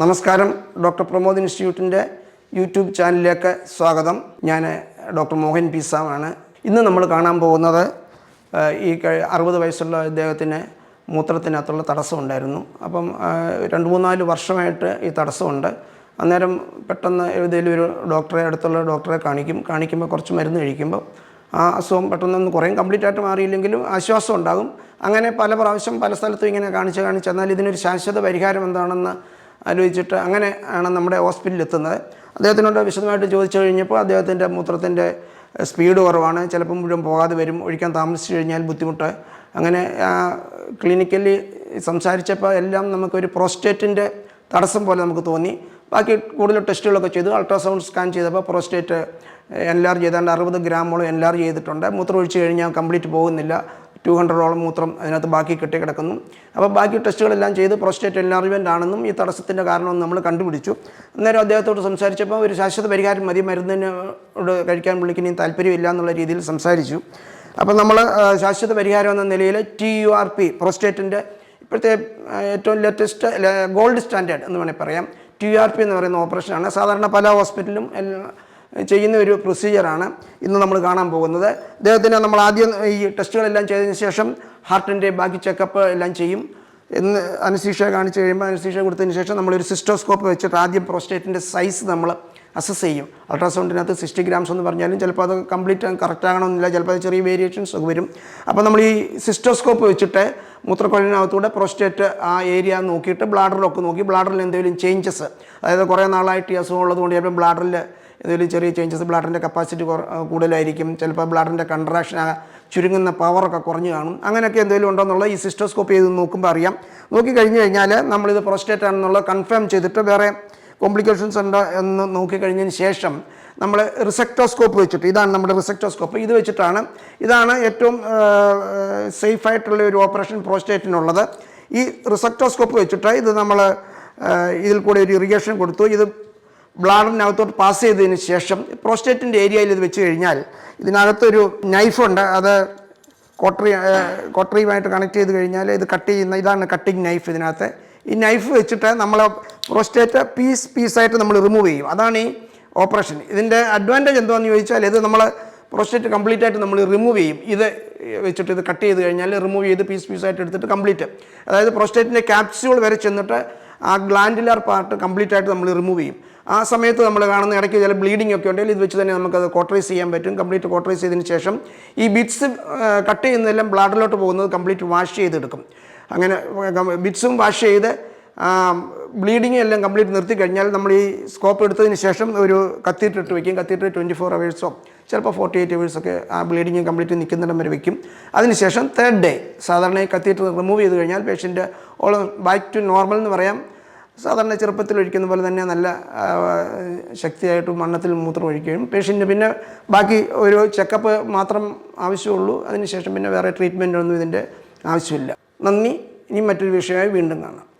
നമസ്കാരം. Doctor Pramod ഇൻസ്റ്റിറ്റ്യൂട്ടിൻ്റെ YouTube ചാനലിലേക്ക് സ്വാഗതം. ഞാൻ ഡോക്ടർ മോഹൻ പി സാമാണ്. ഇന്ന് നമ്മൾ കാണാൻ പോകുന്നത് ഈ 60 വയസ്സുള്ള അദ്ദേഹത്തിന് മൂത്രത്തിനകത്തുള്ള തടസ്സമുണ്ടായിരുന്നു. അപ്പം 2-3-4 വർഷമായിട്ട് ഈ തടസ്സമുണ്ട്. അന്നേരം പെട്ടെന്ന് ഏതെങ്കിലും ഒരു അടുത്തുള്ള ഡോക്ടറെ കാണിക്കുമ്പോൾ കുറച്ച് മരുന്ന് കഴിക്കുമ്പോൾ ആ അസുഖം പെട്ടെന്നൊന്ന് കുറേയും കംപ്ലീറ്റ് ആയിട്ട് മാറിയില്ലെങ്കിലും ആശ്വാസം ഉണ്ടാകും. അങ്ങനെ പല പ്രാവശ്യം പല സ്ഥലത്തും ഇങ്ങനെ കാണിച്ച് എന്നാൽ ഇതിനൊരു ശാശ്വത പരിഹാരം എന്താണെന്ന് ആലോചിച്ചിട്ട് അങ്ങനെ ആണ് നമ്മുടെ ഹോസ്പിറ്റലിൽ എത്തുന്നത്. അദ്ദേഹത്തിനോട് വിശദമായിട്ട് ചോദിച്ചു കഴിഞ്ഞപ്പോൾ അദ്ദേഹത്തിൻ്റെ മൂത്രത്തിൻ്റെ സ്പീഡ് കുറവാണ്, ചിലപ്പോൾ മുഴുവൻ പോകാതെ വരും, ഒഴിക്കാൻ താമസിച്ചു കഴിഞ്ഞാൽ ബുദ്ധിമുട്ട്. അങ്ങനെ ക്ലിനിക്കലി സംസാരിച്ചപ്പോൾ എല്ലാം നമുക്കൊരു പ്രോസ്റ്റേറ്റിൻ്റെ തടസ്സം പോലെ നമുക്ക് തോന്നി. ബാക്കി കൂടുതൽ ടെസ്റ്റുകളൊക്കെ ചെയ്തു. അൾട്രാസൗണ്ട് സ്കാൻ ചെയ്തപ്പോൾ പ്രോസ്റ്റേറ്റ് എൻലാർജ് ചെയ്താണ്ട് 60 ഗ്രാമോളം എൻലാർജ് ചെയ്തിട്ടുണ്ട്. മൂത്രം ഒഴിച്ച് കഴിഞ്ഞാൽ കംപ്ലീറ്റ് പോകുന്നില്ല. 200ഓളം മൂത്രം അതിനകത്ത് ബാക്കി കെട്ടിക്കിടക്കുന്നു. അപ്പോൾ ബാക്കി ടെസ്റ്റുകളെല്ലാം ചെയ്ത് പ്രോസ്റ്റേറ്റ് എൻലാർജ്മെൻ്റ് ആണെന്നും ഈ തടസ്സത്തിൻ്റെ കാരണമെന്ന് നമ്മൾ കണ്ടുപിടിച്ചു. അന്നേരം അദ്ദേഹത്തോട് സംസാരിച്ചപ്പോൾ ഒരു ശാശ്വത പരിഹാരം മതി, മരുന്നിനോട് കഴിക്കാൻ പുള്ളിക്കിനി താല്പര്യമില്ല എന്നുള്ള രീതിയിൽ സംസാരിച്ചു. അപ്പോൾ നമ്മൾ ശാശ്വത പരിഹാരം എന്ന നിലയിൽ TURP പ്രോസ്റ്റേറ്റിൻ്റെ ഇപ്പോഴത്തെ ഏറ്റവും ലേറ്റസ്റ്റ് ഗോൾഡ് സ്റ്റാൻഡേർഡ് എന്ന് വേണമെങ്കിൽ പറയാം. TURP എന്ന് പറയുന്ന ഓപ്പറേഷനാണ്. സാധാരണ പല ഹോസ്പിറ്റലും ചെയ്യുന്ന ഒരു പ്രൊസീജിയറാണ് ഇന്ന് നമ്മൾ കാണാൻ പോകുന്നത്. അദ്ദേഹത്തിന് നമ്മൾ ആദ്യം ഈ ടെസ്റ്റുകളെല്ലാം ചെയ്തതിന് ശേഷം ഹാർട്ടിൻ്റെ ബാക്കി ചെക്കപ്പ് എല്ലാം ചെയ്യും. അനസ്തീഷ്യ കാണിച്ച് കഴിയുമ്പോൾ അനസ്തീഷ്യ കൊടുത്തതിന് ശേഷം നമ്മളൊരു സിസ്റ്റോസ്കോപ്പ് വെച്ചിട്ട് ആദ്യം പ്രോസ്റ്റേറ്റിൻ്റെ സൈസ് നമ്മൾ അസസ് ചെയ്യും. അൾട്രാസൗണ്ടിനകത്ത് 60 ഗ്രാംസ് എന്ന് പറഞ്ഞാലും ചിലപ്പോൾ അത് കംപ്ലീറ്റ് കറക്റ്റ് ആകണമെന്നില്ല, ചിലപ്പോൾ അത് ചെറിയ വേരിയേഷൻസ് ഒക്കെ വരും. അപ്പോൾ നമ്മൾ ഈ സിസ്റ്റോസ്കോപ്പ് വെച്ചിട്ട് മൂത്രക്കൊഴലിനകത്തൂടെ പ്രോസ്റ്റേറ്റ് ആ ഏരിയ നോക്കിയിട്ട് ബ്ലാഡറിലൊക്കെ നോക്കി ബ്ലാഡറിൽ എന്തെങ്കിലും ചേഞ്ചസ്, അതായത് കുറേ നാളായിട്ട് ഈ അസുഖം ഉള്ളതുകൊണ്ട് ചിലപ്പോൾ ബ്ലാഡറിൽ എന്തെങ്കിലും ചെറിയ ചേഞ്ചസ്, ബ്ലാഡറിൻ്റെ കപ്പാസിറ്റി കൂടുതലായിരിക്കും, ചിലപ്പോൾ ബ്ലാഡറിൻ്റെ കൺട്രാക്ഷൻ ചുരുങ്ങുന്ന പവറൊക്കെ കുറഞ്ഞു കാണും. അങ്ങനെയൊക്കെ എന്തെങ്കിലും ഉണ്ടോ എന്നുള്ളത് ഈ സിസ്റ്റോസ്കോപ്പ് ചെയ്ത് നോക്കുമ്പോൾ അറിയാം. നോക്കി കഴിഞ്ഞ് കഴിഞ്ഞാൽ നമ്മളിത് പ്രോസ്റ്റേറ്റ് ആണെന്നുള്ളത് കൺഫേം ചെയ്തിട്ട് വേറെ കോംപ്ലിക്കേഷൻസ് ഉണ്ടോ എന്ന് നോക്കിക്കഴിഞ്ഞതിന് ശേഷം നമ്മൾ റിസെക്ടോസ്കോപ്പ് വെച്ചിട്ട്, ഇതാണ് നമ്മുടെ റിസെക്ടോസ്കോപ്പ്, ഇത് വെച്ചിട്ടാണ്, ഇതാണ് ഏറ്റവും സേഫായിട്ടുള്ള ഒരു ഓപ്പറേഷൻ പ്രോസ്റ്റേറ്റിനുള്ളത്. ഈ റിസെക്ടോസ്കോപ്പ് വെച്ചിട്ട് ഇത് നമ്മൾ ഇതിൽ കൂടെ ഒരു ഇറിഗേഷൻ കൊടുത്തു. ഇത് ബ്ലാഡറിനകത്തോട്ട് പാസ് ചെയ്തതിന് ശേഷം പ്രോസ്റ്റേറ്റിൻ്റെ ഏരിയയിൽ ഇത് വെച്ച് കഴിഞ്ഞാൽ ഇതിനകത്തൊരു നൈഫുണ്ട്, അത് കോട്ടറിയുമായിട്ട് കണക്ട് ചെയ്ത് കഴിഞ്ഞാൽ ഇത് കട്ട് ചെയ്യുന്ന, ഇതാണ് കട്ടിങ് നൈഫ്. ഇതിനകത്ത് ഈ നൈഫ് വെച്ചിട്ട് നമ്മൾ പ്രോസ്റ്റേറ്റ് പീസായിട്ട് നമ്മൾ റിമൂവ് ചെയ്യും. അതാണ് ഈ ഓപ്പറേഷൻ. ഇതിൻ്റെ അഡ്വാൻറ്റേജ് എന്താണെന്ന് ചോദിച്ചാൽ ഇത് നമ്മൾ പ്രോസ്റ്റേറ്റ് കംപ്ലീറ്റ് ആയിട്ട് നമ്മൾ റിമൂവ് ചെയ്യും. ഇത് വെച്ചിട്ട് ഇത് കട്ട് ചെയ്ത് കഴിഞ്ഞാൽ റിമൂവ് ചെയ്ത് പീസായിട്ട് എടുത്തിട്ട് കംപ്ലീറ്റ്, അതായത് പ്രോസ്റ്റേറ്റിൻ്റെ ക്യാപ്സ്യൂൾ വരെ ചെന്നിട്ട് ആ ഗ്ലാൻഡുലാർ പാർട്ട് കംപ്ലീറ്റ് ആയിട്ട് നമ്മൾ റിമൂവ് ചെയ്യും. ആ സമയത്ത് നമ്മൾ കാണുന്ന ഇടയ്ക്ക് ചില ബ്ലീഡിംഗ് ഒക്കെ ഉണ്ടെങ്കിൽ ഇത് വെച്ച് തന്നെ നമുക്കത് കോട്ടറൈസ് ചെയ്യാൻ പറ്റും. കംപ്ലീറ്റ് കോട്ടറൈസ് ചെയ്തതിന് ശേഷം ഈ ബിറ്റ്സ് കട്ട് ചെയ്യുന്നതെല്ലാം ബ്ലാഡറിലോട്ട് പോകുന്നത് കംപ്ലീറ്റ് വാഷ് ചെയ്തെടുക്കും. അങ്ങനെ ബിറ്റ്സും വാഷ് ചെയ്ത് ബ്ലീഡിങ് എല്ലാം കംപ്ലീറ്റ് നിർത്തി കഴിഞ്ഞാൽ നമ്മൾ ഈ സ്കോപ്പ് എടുത്തതിന് ശേഷം ഒരു കത്തീറ്റർ വയ്ക്കും. കത്തീറ്റർ 24 hours ചിലപ്പോൾ 48 hours ആ ബ്ലീഡിങ് കംപ്ലീറ്റ് നിൽക്കുന്നിടം വരെ വയ്ക്കും. അതിനുശേഷം 3rd day സാധാരണ ഈ കത്തീറ്റർ റിമൂവ് ചെയ്ത് കഴിഞ്ഞാൽ patient all back to normal എന്ന് പറയാം. സാധാരണ ചെറുപ്പത്തിൽ ഒഴിക്കുന്ന പോലെ തന്നെ നല്ല ശക്തിയായിട്ട് വണ്ണത്തിൽ മൂത്രം ഒഴിക്കുകയും പേഷ്യൻ്റ് പിന്നെ ബാക്കി ഒരു ചെക്കപ്പ് മാത്രം ആവശ്യമുള്ളൂ. അതിനുശേഷം പിന്നെ വേറെ ട്രീറ്റ്മെൻറ്റൊന്നും ഇതിൻ്റെ ആവശ്യമില്ല. നന്ദി. ഇനി മറ്റൊരു വിഷയമായി വീണ്ടും കാണാം.